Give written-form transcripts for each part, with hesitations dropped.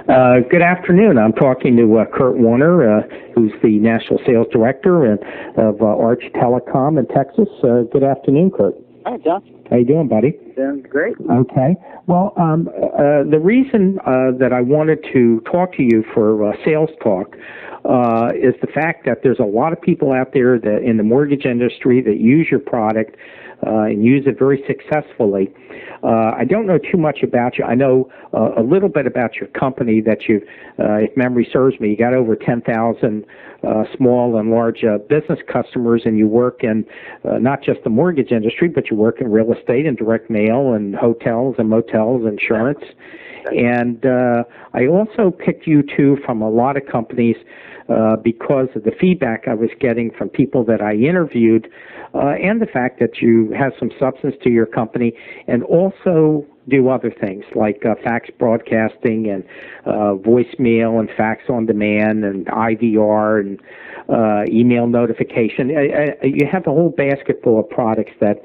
Good afternoon. I'm talking to Kurt Warner, who's the National Sales Director of Arch Telecom in Texas. Good afternoon, Kurt. Hi, John. How you doing, buddy? Doing great. Okay. Well, the reason that I wanted to talk to you for sales talk is the fact that there's a lot of people out there that in the mortgage industry that use your product and use it very successfully. I don't know too much about you. I know a little bit about your company that you, if memory serves me, you got over 10,000 small and large business customers, and you work in not just the mortgage industry, but you work in real estate and direct mail and hotels and motels, insurance. And I also picked you two from a lot of companies because of the feedback I was getting from people that I interviewed and the fact that you have some substance to your company and also do other things like fax broadcasting and voicemail and fax on demand and IVR and email notification. You have a whole basket full of products that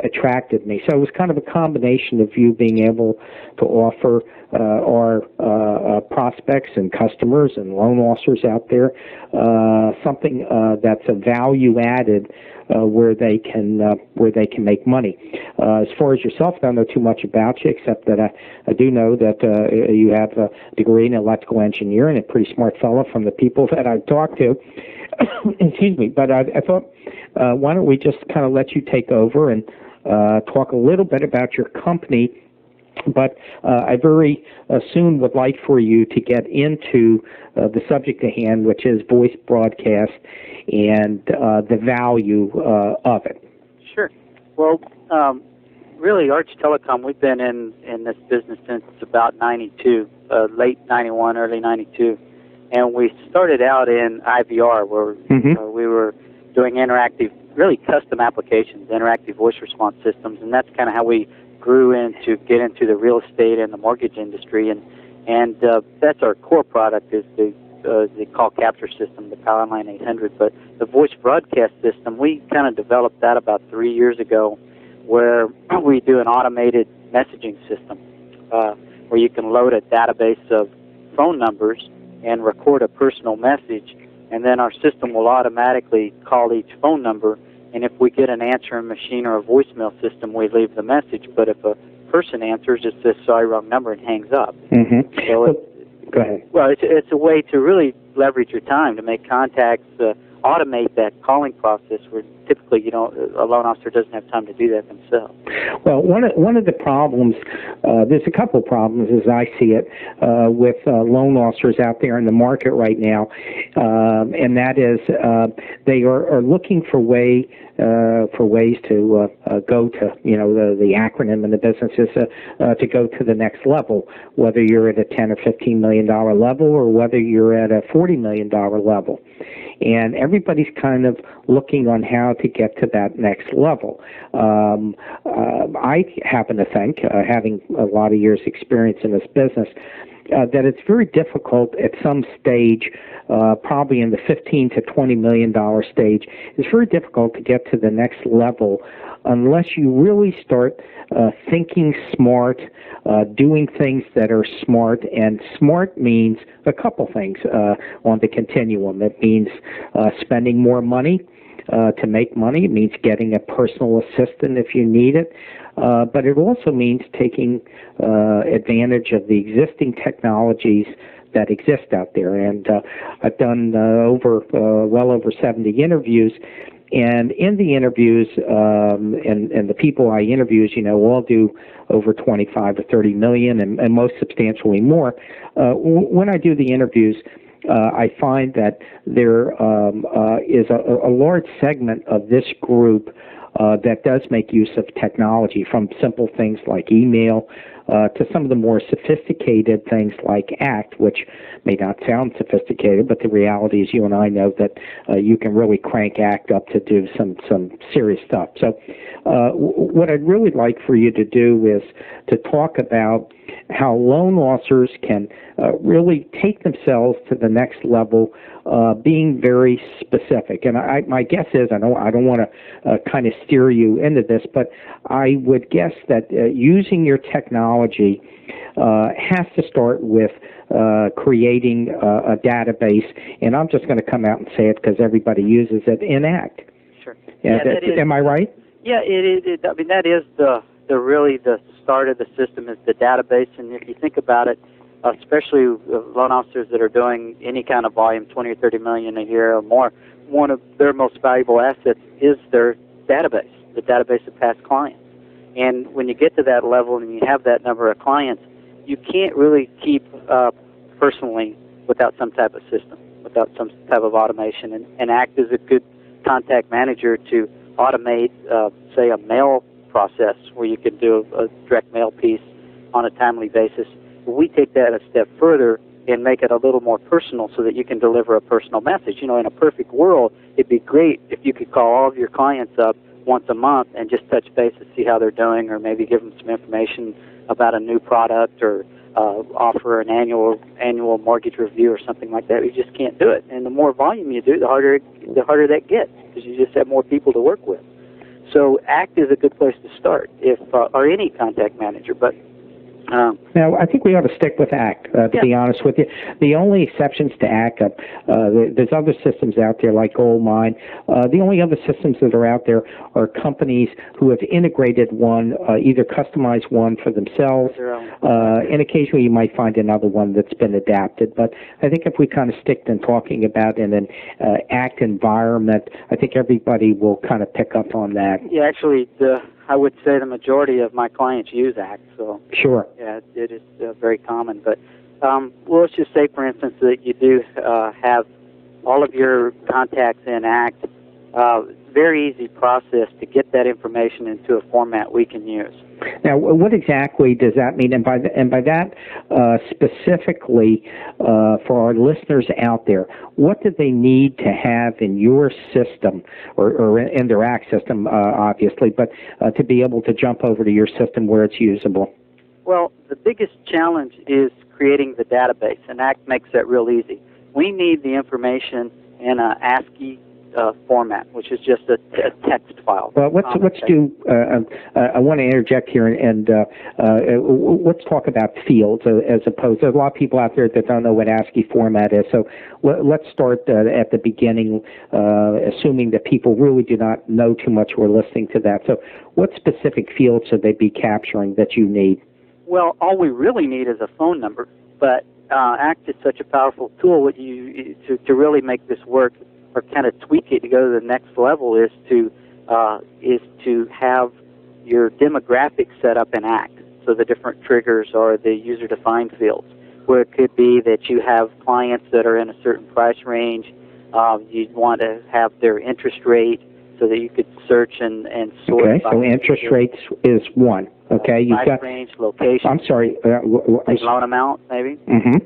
attracted me. So it was kind of a combination of you being able to offer our prospects and customers and loan officers out there something that's a value added where they can make money. As far as yourself, I don't know too much about you, except that I do know that you have a degree in electrical engineering, a pretty smart fellow from the people that I've talked to. Excuse me, but I thought, why don't we just kind of let you take over and talk a little bit about your company. But I very soon would like for you to get into the subject at hand, which is voice broadcast and the value of it. Sure. Well, really, Arch Telecom, we've been in this business since about 92, late 91, early 92. And we started out in IVR, where we were doing interactive, really custom applications, interactive voice response systems, and that's kind of how we grew get into the real estate and the mortgage industry, and that's our core product is the call capture system, the Powerline 800. But the voice broadcast system, we kind of developed that about 3 years ago, where we do an automated messaging system where you can load a database of phone numbers and record a personal message, and then our system will automatically call each phone number. And if we get an answering machine or a voicemail system, we leave the message. But if a person answers, it says, sorry, wrong number, and hangs up. So go ahead. Well, it's a way to really leverage your time to make contacts, automate that calling process where typically, a loan officer doesn't have time to do that themselves. Well, one of the problems, there's a couple of problems as I see it with loan officers out there in the market right now, and that is they are looking for ways to go to, the acronym in the business is to go to the next level, whether you're at a $10 or $15 million level or whether you're at a $40 million level. And everybody's kind of looking on how to get to that next level. I happen to think, having a lot of years' experience in this business, that it's very difficult at some stage, probably in the $15 to $20 million stage, it's very difficult to get to the next level unless you really start thinking smart, doing things that are smart. And smart means a couple things on the continuum. It means spending more money to make money. It means getting a personal assistant if you need it. But it also means taking advantage of the existing technologies that exist out there. And I've done well over 70 interviews. And in the interviews, and the people I interview, all do over 25 or 30 million and most substantially more. When I do the interviews, I find that there is a large segment of this group that does make use of technology, from simple things like email to some of the more sophisticated things like ACT, which may not sound sophisticated, but the reality is you and I know that you can really crank ACT up to do some serious stuff. So what I'd really like for you to do is to talk about how loan officers can really take themselves to the next level, being very specific. And my guess is, I don't want to kind of steer you into this, but I would guess that using your technology technology has to start with creating a database, and I'm just going to come out and say it because everybody uses it, in ACT. Sure. Am I right? Yeah, I mean, that is really the start of the system, is the database. And if you think about it, especially loan officers that are doing any kind of volume, 20 or 30 million a year or more, one of their most valuable assets is their database, the database of past clients. And when you get to that level and you have that number of clients, you can't really keep personally without some type of system, without some type of automation. And ACT is a good contact manager to automate, say, a mail process where you can do a direct mail piece on a timely basis. We take that a step further and make it a little more personal so that you can deliver a personal message. You know, in a perfect world, it'd be great if you could call all of your clients up once a month and just touch base and see how they're doing, or maybe give them some information about a new product, or offer an annual mortgage review or something like that. You just can't do it. And the more volume you do, the harder that gets, because you just have more people to work with. So ACT is a good place to start, or any contact manager. But now, I think we ought to stick with ACT, to be honest with you. The only exceptions to ACT, there's other systems out there like Goldmine. The only other systems that are out there are companies who have integrated one, either customized one for themselves, and occasionally you might find another one that's been adapted. But I think if we kind of stick to talking about in an ACT environment, I think everybody will kind of pick up on that. Yeah, actually, I would say the majority of my clients use ACT. So sure. Yeah, it is very common. But well, let's just say, for instance, that you do have all of your contacts in ACT. Very easy process to get that information into a format we can use. Now, what exactly does that mean? And by that, specifically, for our listeners out there, what do they need to have in your system, or in their ACT system, obviously, but to be able to jump over to your system where it's usable? Well, the biggest challenge is creating the database, and ACT makes that real easy. We need the information in an ASCII format, which is just a text file. Well, let's do. I want to interject here, and let's talk about fields as opposed. There's a lot of people out there that don't know what ASCII format is. So let's start at the beginning, assuming that people really do not know too much or listening to that. So, what specific fields should they be capturing that you need? Well, all we really need is a phone number, but ACT is such a powerful tool. To really make this work, or kind of tweak it to go to the next level, is to have your demographics set up in ACT. So the different triggers are the user-defined fields, where it could be that you have clients that are in a certain price range. You'd want to have their interest rate so that you could search and sort. Okay, so interest rates is one. Okay, you've got range, location. I'm sorry. Loan amount, maybe. Mm-hmm.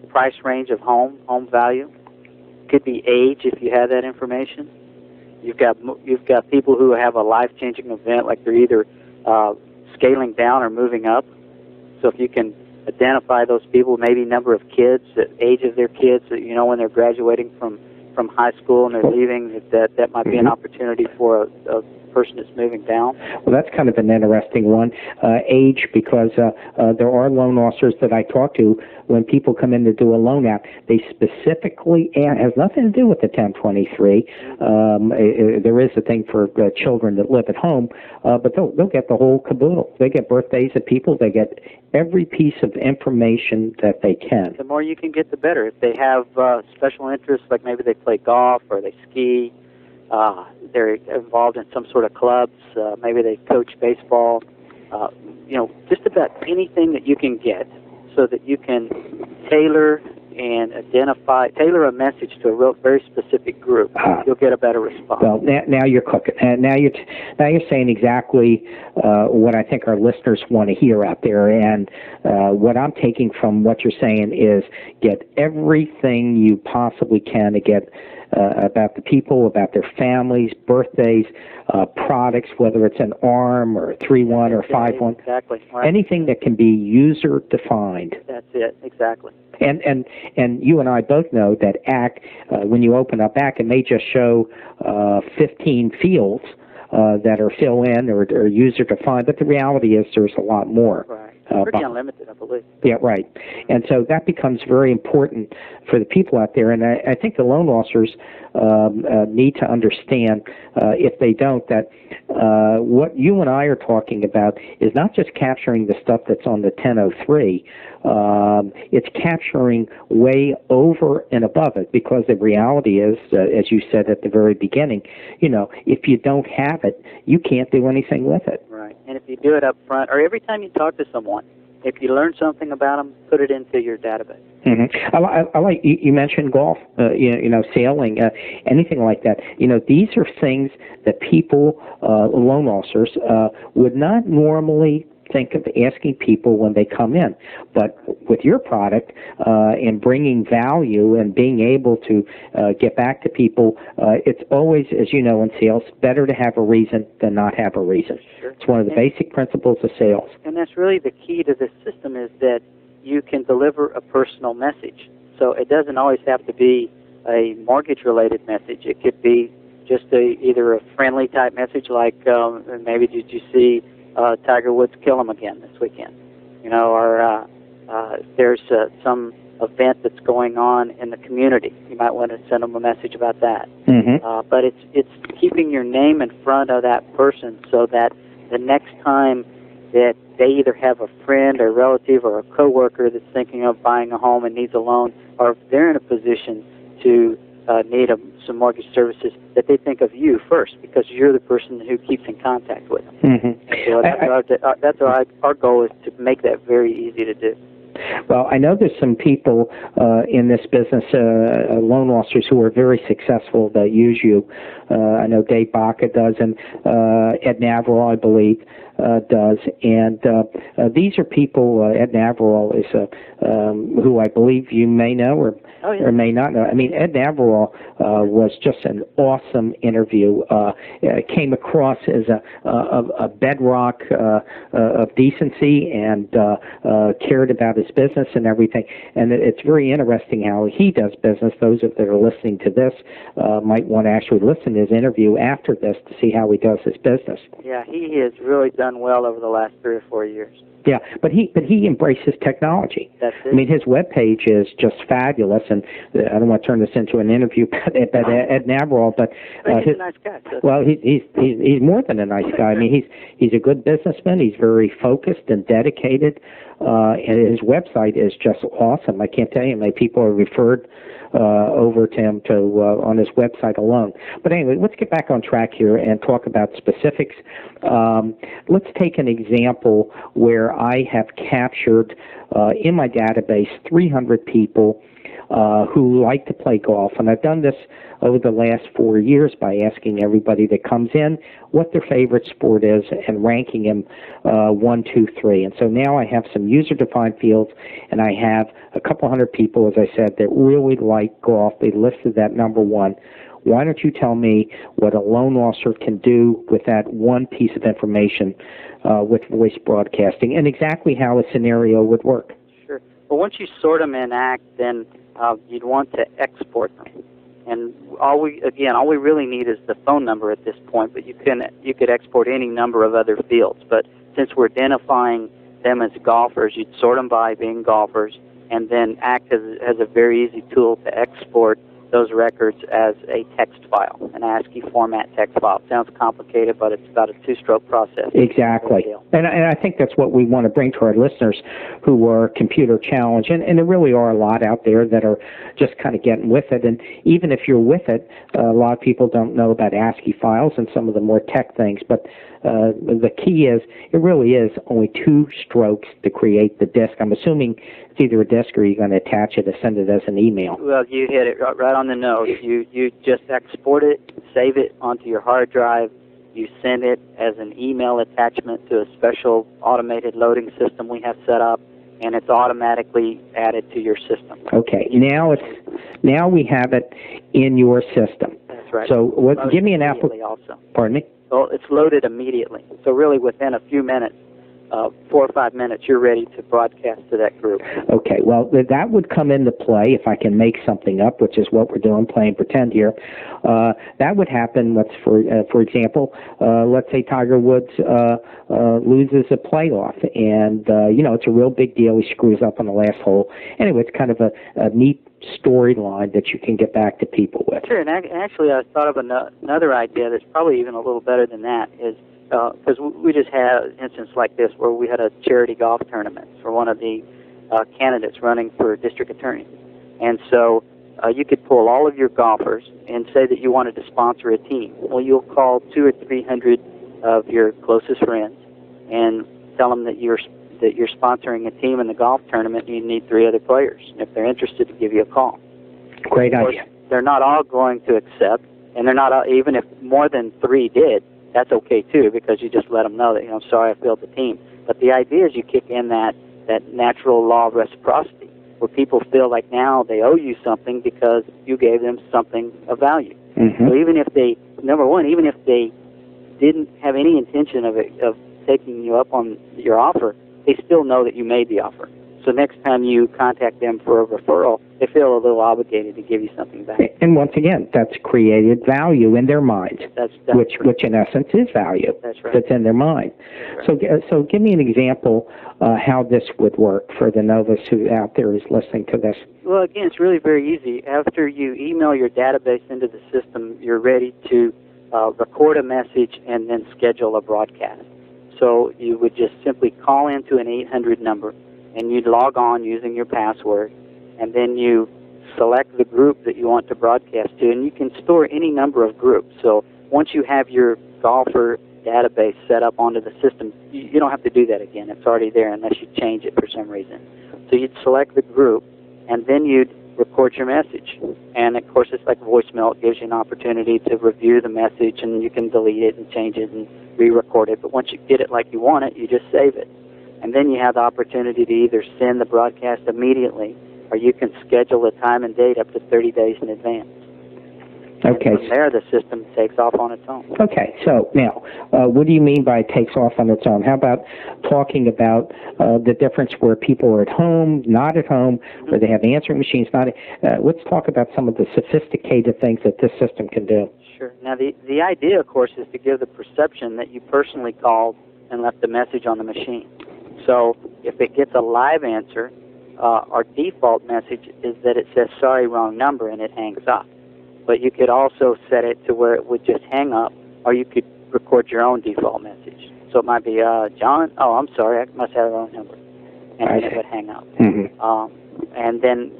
Price range of home value. Could be age if you have that information. You've got people who have a life-changing event, like they're either scaling down or moving up. So if you can identify those people, maybe number of kids, the age of their kids, you know, when they're graduating from high school and they're leaving, that might be an opportunity for a person that's moving down. Well, that's kind of an interesting one. Age, because there are loan officers that I talk to, when people come in to do a loan app, they specifically, and it has nothing to do with the 1023. There is a thing for children that live at home, but they'll get the whole caboodle. They get birthdays of people. They get every piece of information that they can. The more you can get, the better. If they have special interests, like maybe they play golf or they ski, they're involved in some sort of clubs, maybe they coach baseball, just about anything that you can get, so that you can tailor a message to a very specific group. You'll get a better response. Well, now you're cooking. Now you're saying exactly what I think our listeners want to hear out there. And what I'm taking from what you're saying is get everything you possibly can to get about the people, about their families, birthdays, products, whether it's an ARM or a 3-1 or 5-1. Exactly. Right. Anything that can be user-defined. That's it, exactly. And you and I both know that ACT, when you open up ACT, it may just show 15 fields, that are fill-in or user-defined, but the reality is there's a lot more. Right. Pretty unlimited, I believe. Yeah, right. And so that becomes very important for the people out there. And I think the loan officers need to understand, if they don't, that what you and I are talking about is not just capturing the stuff that's on the 1003. It's capturing way over and above it, because the reality is, as you said at the very beginning, if you don't have it, you can't do anything with it. Right. And if you do it up front, or every time you talk to someone, if you learn something about them, put it into your database. Mm-hmm. I like you mentioned golf, sailing, anything like that. These are things that people, loan officers, would not normally think of asking people when they come in. But with your product and bringing value and being able to get back to people, it's always, as you know, in sales, better to have a reason than not have a reason. Sure. It's one of the basic principles of sales. And that's really the key to this system, is that you can deliver a personal message. So it doesn't always have to be a mortgage-related message. It could be just either a friendly type message, like maybe did you see Tiger Woods kill him again this weekend? Or there's some event that's going on in the community. You might want to send them a message about that. Mm-hmm. But it's keeping your name in front of that person, so that the next time that they either have a friend or relative or a coworker that's thinking of buying a home and needs a loan, or if they're in a position to need some mortgage services, that they think of you first, because you're the person who keeps in contact with them. Mm-hmm. So that's our goal, is to make that very easy to do. Well, I know there's some people in this business, loan officers, who are very successful that use you. I know Dave Baca does, and Ed Navarro, I believe, does. And these are people, Ed Navarro is who I believe you may know or may not know. I mean, Ed Navarro was just an awesome interview. Came across as a bedrock of decency and cared about his business and everything. And it's very interesting how he does business. Those that are listening to this might want to actually listen to his interview after this to see how he does his business. Yeah, he has really done well over the last 3 or 4 years. Yeah, but he embraces technology. That's it. I mean, his webpage is just fabulous, and I don't want to turn this into an interview about Ed Navarro, but he's a nice guy. Well, he's more than a nice guy. I mean, he's a good businessman. He's very focused and dedicated, and his website is just awesome. I can't tell you how many people are referred over to him on his website alone. But anyway, let's get back on track here and talk about specifics. Let's take an example where I have captured in my database 300 people who like to play golf, and I've done this over the last 4 years by asking everybody that comes in what their favorite sport is and ranking them 1, 2, 3. And so now I have some user-defined fields, and I have a couple hundred people, as I said, that really like golf. They listed that number 1. Why don't you tell me what a loan officer can do with that one piece of information with voice broadcasting, and exactly how a scenario would work? Sure. Well, once you sort them in ACT, then you'd want to export them. And all we really need is the phone number at this point, but you could export any number of other fields. But since we're identifying them as golfers, you'd sort them by being golfers, and then ACT has a very easy tool to export those records as a text file, an ASCII format text file. It sounds complicated, but it's about a 2-stroke process. Exactly. And I think that's what we want to bring to our listeners who are computer challenged. And there really are a lot out there that are just kind of getting with it. And even if you're with it, a lot of people don't know about ASCII files and some of the more tech things. But the key is, it really is only 2 strokes to create the disk. I'm assuming it's either a disk or you're going to attach it or send it as an email. Well, you hit it right on the nose. You just export it, save it onto your hard drive. You send it as an email attachment to a special automated loading system we have set up, and it's automatically added to your system. Okay. Now we have it in your system. That's right. So give me an application. Also. Pardon me? Well, it's loaded immediately. So really, within a few minutes, 4 or 5 minutes, you're ready to broadcast to that group. Okay, well, that would come into play if I can make something up, which is what we're doing, playing pretend here. That would happen, for example, let's say Tiger Woods loses a playoff, and, it's a real big deal. He screws up on the last hole. Anyway, it's kind of a neat storyline that you can get back to people with. Sure, and actually I thought of another idea that's probably even a little better than that, is because we just had an instance like this where we had a charity golf tournament for one of the candidates running for district attorney. And so you could pull all of your golfers and say that you wanted to sponsor a team. Well, you'll call 200 or 300 of your closest friends and tell them that you're sponsoring a team in the golf tournament and you need 3 other players. And if they're interested, to give you a call. Great idea. They're not all going to accept, and they're not all, even if more than 3 did, that's okay too, because you just let them know that, I'm sorry, I failed the team. But the idea is you kick in that natural law of reciprocity, where people feel like now they owe you something because you gave them something of value. Mm-hmm. So even if they, number one, even if they didn't have any intention of taking you up on your offer, they still know that you made the offer. So next time you contact them for a referral, they feel a little obligated to give you something back. And once again, that's created value in their mind, which in essence is value. That's right. That's in their mind. Right. So give me an example how this would work for the novice who out there is listening to this. Well, again, it's really very easy. After you email your database into the system, you're ready to record a message and then schedule a broadcast. So you would just simply call into an 800 number, and you'd log on using your password, and then you select the group that you want to broadcast to, and you can store any number of groups. So once you have your golfer database set up onto the system, you don't have to do that again. It's already there unless you change it for some reason. So you'd select the group, and then you'd record your message. And, of course, it's like voicemail. It gives you an opportunity to review the message, and you can delete it and change it and re-record it. But once you get it like you want it, you just save it. And then you have the opportunity to either send the broadcast immediately, or you can schedule a time and date up to 30 days in advance. Okay. And from there, the system takes off on its own. Okay. So now, what do you mean by it takes off on its own? How about talking about the difference where people are at home, not at home, where they have answering machines, not? Let's talk about some of the sophisticated things that this system can do. Sure. Now, the idea, of course, is to give the perception that you personally called and left a message on the machine. So if it gets a live answer, our default message is that it says, sorry, wrong number, and it hangs up. But you could also set it to where it would just hang up, or you could record your own default message. So it might be, John, I'm sorry, I must have the wrong number. And then it would hang up. Mm-hmm. And then,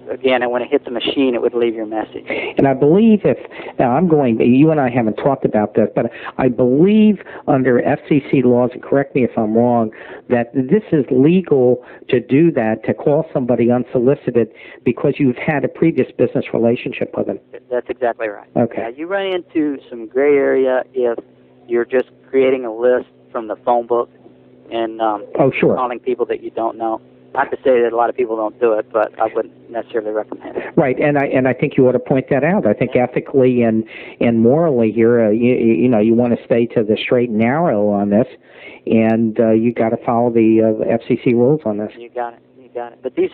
again, when it hits a machine, it would leave your message. And I believe you and I haven't talked about this, but I believe under FCC laws, and correct me if I'm wrong, that this is legal to do that, to call somebody unsolicited because you've had a previous business relationship with them. That's exactly right. Okay. You run into some gray area if you're just creating a list from the phone book and sure. calling people that you don't know. Not to say that a lot of people don't do it, but I wouldn't necessarily recommend it. Right, and I think you ought to point that out. I think ethically and morally here, you want to stay to the straight and narrow on this, and you got to follow the FCC rules on this. You got it. But these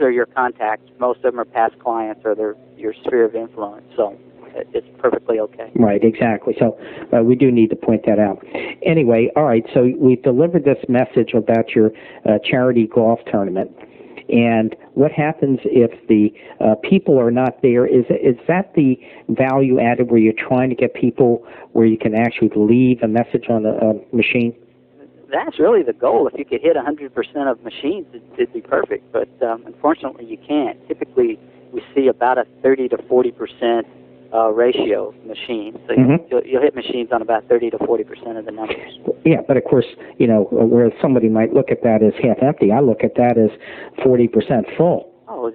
are your contacts. Most of them are past clients or they're your sphere of influence. So it's perfectly okay. Right, exactly. So we do need to point that out. Anyway, all right, so we've delivered this message about your charity golf tournament. And what happens if the people are not there? Is that the value added where you're trying to get people where you can actually leave a message on a machine? That's really the goal. If you could hit 100% of machines, it'd be perfect. But unfortunately, you can't. Typically, we see about a 30 to 40% ratio of machines. So you'll hit machines on about 30 to 40% of the numbers. Yeah, but of course, where somebody might look at that as half empty, I look at that as 40% full. Oh,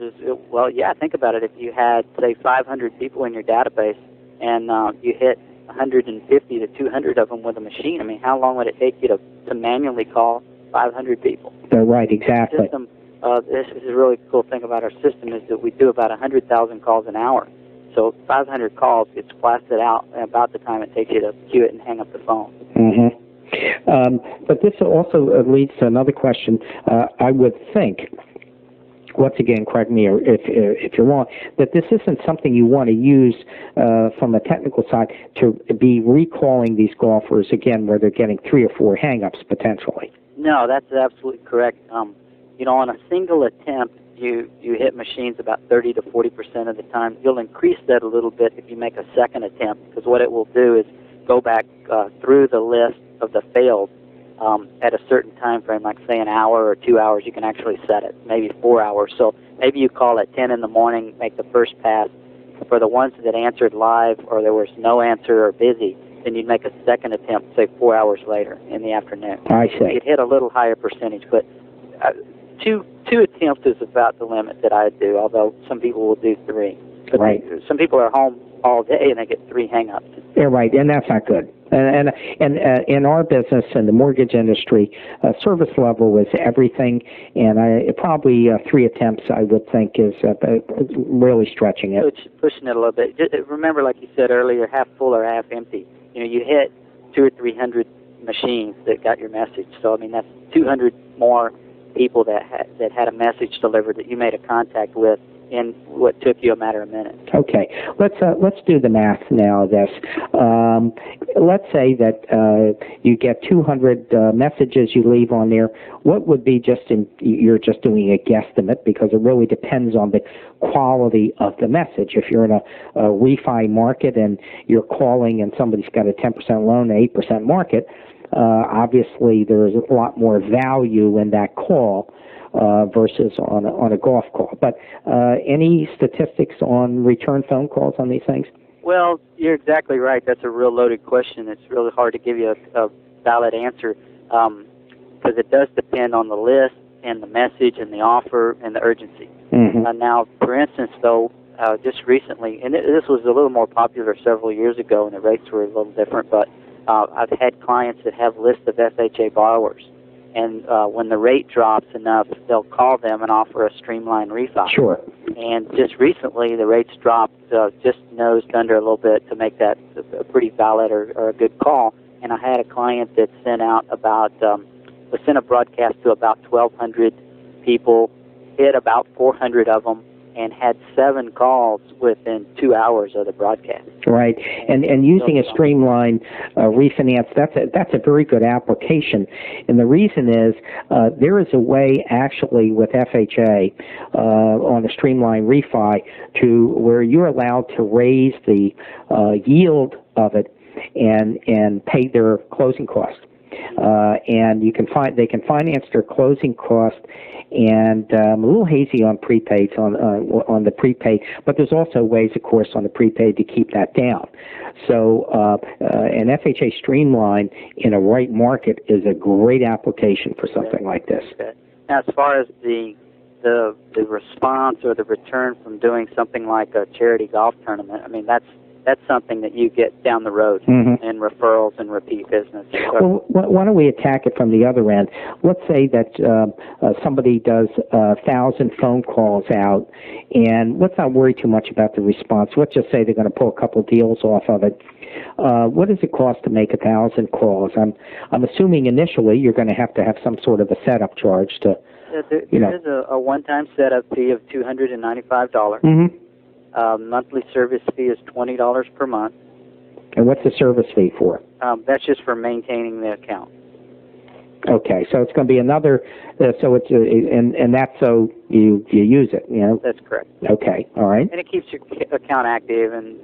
well, yeah, think about it. If you had, say, 500 people in your database and you hit 150 to 200 of them with a machine, I mean, how long would it take you to manually call 500 people? Right, exactly. This is a really cool thing about our system is that we do about 100,000 calls an hour. So 500 calls gets blasted out about the time it takes you to queue it and hang up the phone. Mm-hmm. But this also leads to another question. I would think, once again, correct me if you're wrong, that this isn't something you want to use from a technical side to be recalling these golfers again where they're getting 3 or 4 hang-ups potentially. No, that's absolutely correct. On a single attempt, you hit machines about 30 to 40% of the time. You'll increase that a little bit if you make a second attempt, because what it will do is go back through the list of the failed at a certain time frame, like say an hour or 2 hours. You can actually set it, maybe 4 hours. So maybe you call at 10 in the morning, make the first pass. For the ones that answered live or there was no answer or busy, then you'd make a second attempt, say 4 hours later in the afternoon. I see. You'd hit a little higher percentage, but two attempts is about the limit that I do, although some people will do 3. But right. Some people are home all day and they get 3 hang-ups. Yeah, right, and that's not good. And in our business, in the mortgage industry, service level is everything, and probably 3 attempts, I would think, is really stretching it. Pushing it a little bit. Just remember, like you said earlier, half full or half empty. You hit 200 or 300 machines that got your message. So, I mean, that's 200 more people that had a message delivered that you made a contact with in what took you a matter of minutes. Okay, let's do the math now of this. Let's say that you get 200 messages you leave on there. What would be you're just doing a guesstimate because it really depends on the quality of the message. If you're in a refi market and you're calling and somebody's got a 10% loan, an 8% market, obviously there's a lot more value in that call versus on a golf call. But any statistics on return phone calls on these things? Well, you're exactly right. That's a real loaded question. It's really hard to give you a valid answer because it does depend on the list and the message and the offer and the urgency. Mm-hmm. Now, for instance, though, just recently, and this was a little more popular several years ago and the rates were a little different, but I've had clients that have lists of FHA borrowers. And when the rate drops enough, they'll call them and offer a streamlined refi. Sure. And just recently, the rates dropped just nosed under a little bit to make that a pretty valid or a good call. And I had a client that sent out sent a broadcast to about 1,200 people, hit about 400 of them, and had 7 calls within 2 hours of the broadcast. Right, and using a streamlined refinance, that's a very good application. And the reason is there is a way actually with FHA on a streamlined refi to where you're allowed to raise the yield of it and pay their closing costs. And they can finance their closing cost, and I'm a little hazy on prepaids on the prepaid, but there's also ways, of course, on the prepaid to keep that down. So an FHA Streamline in a right market is a great application for something like this. Okay. Now, as far as the response or the return from doing something like a charity golf tournament, I mean that's something that you get down the road in referrals and repeat business. Well, why don't we attack it from the other end? Let's say that somebody does 1,000 phone calls out, and let's not worry too much about the response. Let's just say they're going to pull a couple deals off of it. What does it cost to make 1,000 calls? I'm assuming initially you're going to have some sort of a setup charge to. There is a one-time setup fee of $295. Mm-hmm. Monthly service fee is $20 per month. And what's the service fee for? That's just for maintaining the account. Okay, so it's going to be another. So it's and that's so you use it. That's correct. Okay, all right. And it keeps your account active, and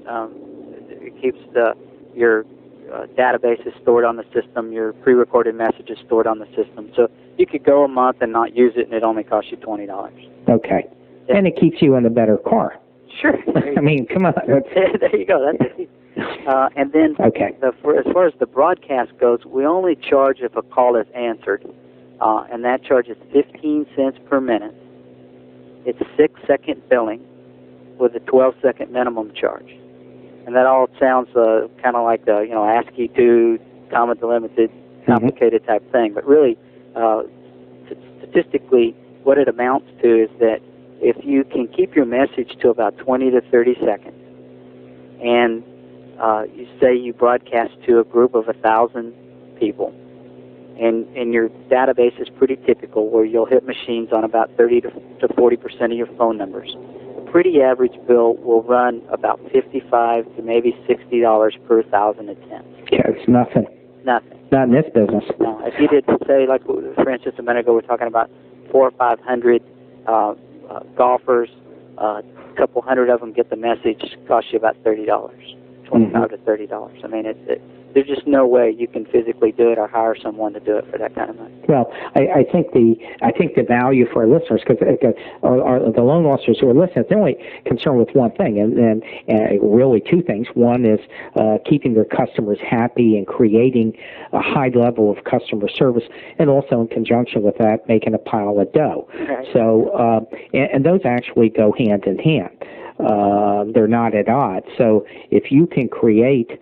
it keeps your databases stored on the system. Your pre-recorded messages stored on the system. So you could go a month and not use it, and it only costs you $20. Okay, yeah. And it keeps you in a better car. Sure. I mean, come on. There you go. That's it. And then, okay. As far as the broadcast goes, we only charge if a call is answered, and that charge is 15 cents per minute. It's 6-second billing with a 12-second minimum charge, and that all sounds kind of like the ASCII to comma delimited, complicated type thing. But really, statistically, what it amounts to is that if you can keep your message to about 20 to 30 seconds, and you say you broadcast to a group of 1,000 people, and your database is pretty typical, where you'll hit machines on about 30 to 40% of your phone numbers. A pretty average bill will run about $55 to maybe $60 per 1,000 attempts. Yeah, it's nothing. Nothing. Not in this business. No. If you did, say, like for instance, a minute ago, we're talking about 400 or 500 golfers. A couple hundred of them get the message. Costs you about $30, $25 to $30. I mean, there's just no way you can physically do it or hire someone to do it for that kind of money. Well, I think the value for our listeners, because the loan officers who are listening, they're only concerned with one thing, and really two things. One is keeping their customers happy and creating a high level of customer service, and also in conjunction with that, making a pile of dough. Right. So, and those actually go hand in hand. They're not at odds. So if you can create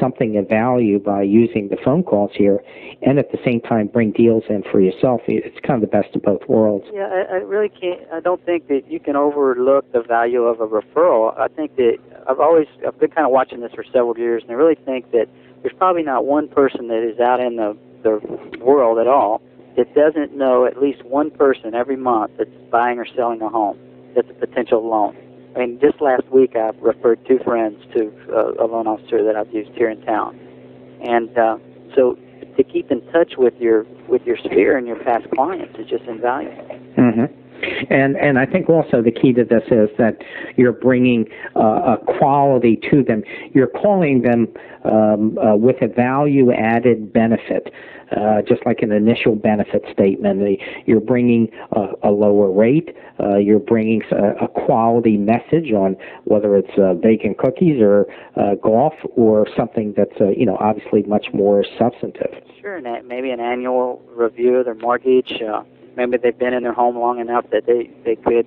something of value by using the phone calls here, and at the same time bring deals in for yourself, it's kind of the best of both worlds. Yeah, I really can't. I don't think that you can overlook the value of a referral. I think that I've been kind of watching this for several years, and I really think that there's probably not one person that is out in the world at all that doesn't know at least one person every month that's buying or selling a home that's a potential loan. I mean, just last week I referred two friends to a loan officer that I've used here in town, and so to keep in touch with your sphere and your past clients is just invaluable. Mm-hmm. And I think also the key to this is that you're bringing a quality to them. You're calling them with a value-added benefit, just like an initial benefit statement. You're bringing a lower rate. You're bringing a quality message on whether it's bacon cookies or golf or something that's obviously much more substantive. Sure, and maybe an annual review of their mortgage. Maybe they've been in their home long enough that they could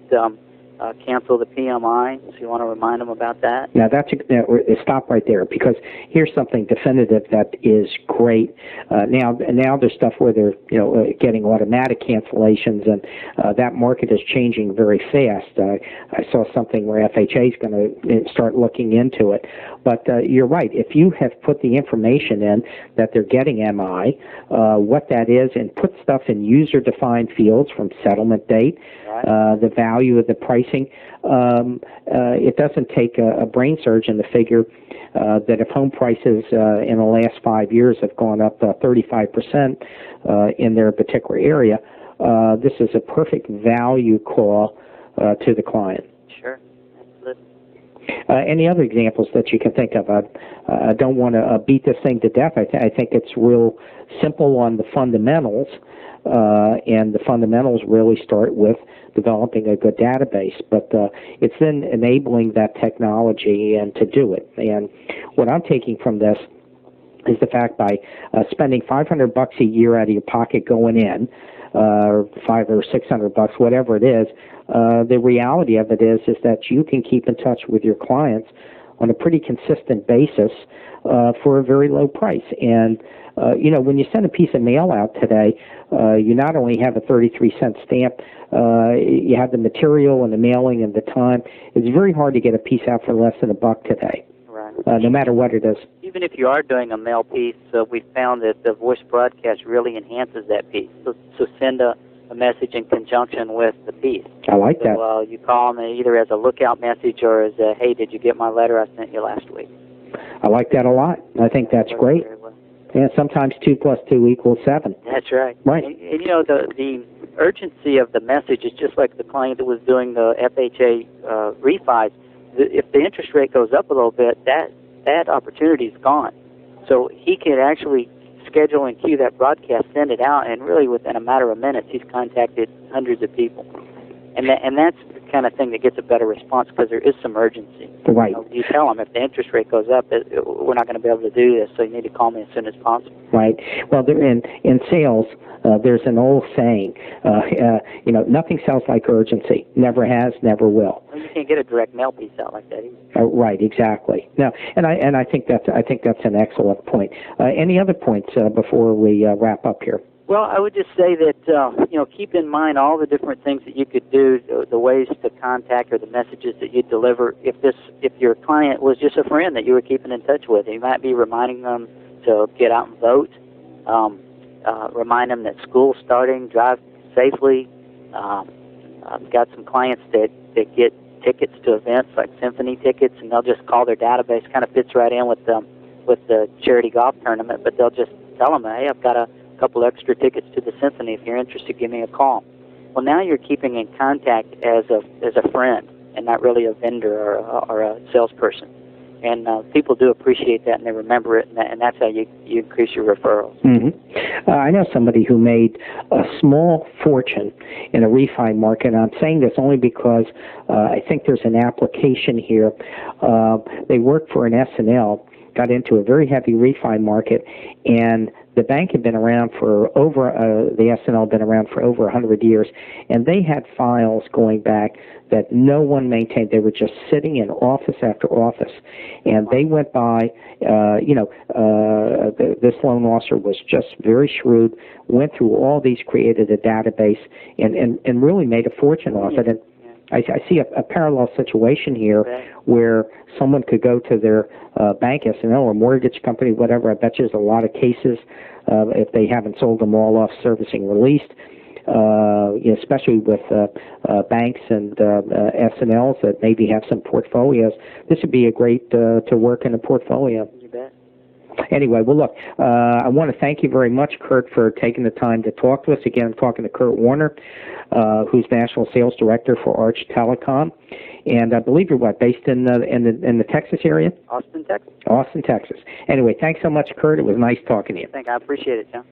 cancel the PMI, so you want to remind them about that. Now, stop right there, because here's something definitive that is great. Now there's stuff where they're getting automatic cancellations, and that market is changing very fast. I saw something where FHA is going to start looking into it. But you're right. If you have put the information in that they're getting MI, what that is, and put stuff in user-defined fields from settlement date, right, the value of the pricing, it doesn't take a brain surgeon to figure that if home prices in the last 5 years have gone up 35% in their particular area, this is a perfect value call to the client. Sure. Any other examples that you can think of? I don't want to beat this thing to death. I think it's real simple on the fundamentals, and the fundamentals really start with developing a good database. But it's then enabling that technology and to do it. And what I'm taking from this is the fact by spending $500 a year out of your pocket going in, or $500 or $600, whatever it is, the reality of it is that you can keep in touch with your clients on a pretty consistent basis for a very low price. And when you send a piece of mail out today, you not only have a 33-cent stamp, you have the material and the mailing and the time. It's very hard to get a piece out for less than $1 today. Right. No matter what it is. Even if you are doing a mail piece, we found that the voice broadcast really enhances that piece. So send a message in conjunction with the piece. I like that. Well, you call them either as a lookout message or as a, hey, did you get my letter I sent you last week? I like that a lot. I think that's great. Well. Yeah, sometimes 2 + 2 = 7. That's right. Right. And the urgency of the message is just like the client that was doing the FHA refis. If the interest rate goes up a little bit, that opportunity is gone. So he can actually schedule and queue that broadcast, send it out, and really within a matter of minutes, he's contacted hundreds of people. And that's the kind of thing that gets a better response because there is some urgency. Right. You tell them if the interest rate goes up, we're not going to be able to do this, so you need to call me as soon as possible. Right. Well, in sales, there's an old saying, nothing sells like urgency. Never has, never will. Well, you can't get a direct mail piece out like that either. Right. Exactly. No, and I think that's an excellent point. Any other points before we wrap up here? Well, I would just say that, keep in mind all the different things that you could do, the ways to contact or the messages that you deliver. If your client was just a friend that you were keeping in touch with, you might be reminding them to get out and vote. remind them that school's starting, drive safely. I've got some clients that get tickets to events like symphony tickets, and they'll just call their database. Kind of fits right in with the charity golf tournament, but they'll just tell them, hey, I've got a couple extra tickets to the symphony. If you're interested, give me a call. Well, now you're keeping in contact as a friend and not really a vendor or a salesperson. And people do appreciate that, and they remember it, and that's how you increase your referrals. Mm-hmm. I know somebody who made a small fortune in a refi market, and I'm saying this only because I think there's an application here. They worked for an S&L, got into a very heavy refi market, and the bank had been around for the S&L had been around for over 100 years, and they had files going back that no one maintained. They were just sitting in office after office, and they went by, this loan officer was just very shrewd, went through all these, created a database, and really made a fortune off it. And I see a parallel situation here where someone could go to their bank, S&L, or mortgage company, whatever. I bet you there's a lot of cases, if they haven't sold them all off, servicing released, especially with banks and S&Ls that maybe have some portfolios. This would be a great to work in a portfolio. You bet. Anyway, well, look, I want to thank you very much, Kurt, for taking the time to talk to us. Again, I'm talking to Kurt Warner, who's National Sales Director for Arch Telecom. And I believe you're based in the Texas area? Austin, Texas. Austin, Texas. Anyway, thanks so much, Kurt. It was nice talking to you. I appreciate it, John.